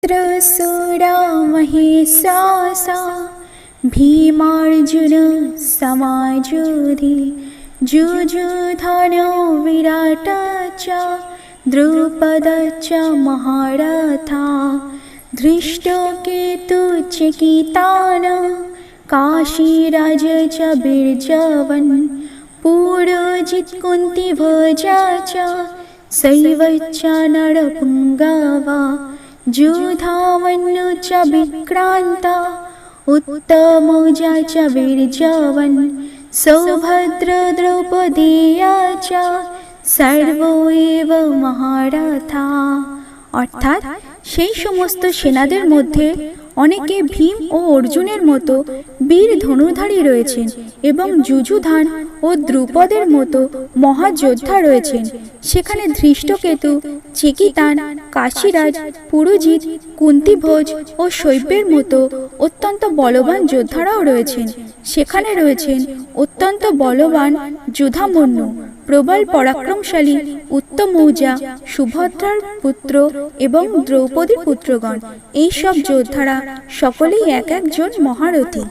त्रसुरा महेशासा भीमार्जुन समायुधि जुजुधन विराट च द्रुपद च महारथा धृष्टकेतुश्चेकितान काशीराज च बीर्जवन् पुरोजित कुन्तीभोजा च शैवच्च नरपुङ्गवा जुधावन्नु च विक्रान्ता उत्तमौजा च बीर्जवन् सौभद्र द्रौपदेया च सर्वो एव महारथा। অর্থাৎ সেই সমস্ত সেনাদের মধ্যে অনেকে ভীম ও অর্জুনের মতো বীর ধনুর্ধারী রয়েছেন এবং যুযুধান ও দ্রুপদের মতো মহাযোদ্ধা রয়েছেন। সেখানে ধৃষ্টকেতু, চেকিতান, কাশীরাজ, পুরুজিৎ, কুন্তিভোজ ও শৈব্যের মতো অত্যন্ত বলবান যোদ্ধারাও রয়েছেন। সেখানে রয়েছেন অত্যন্ত বলবান যুধামন্যু, প্রবল পরাক্রমশালী উত্তমৌজা, সুভদ্রার পুত্র এবং দ্রৌপদীর পুত্রগণ। এই সব যোদ্ধারা সকলেই এক একজন মহারথী।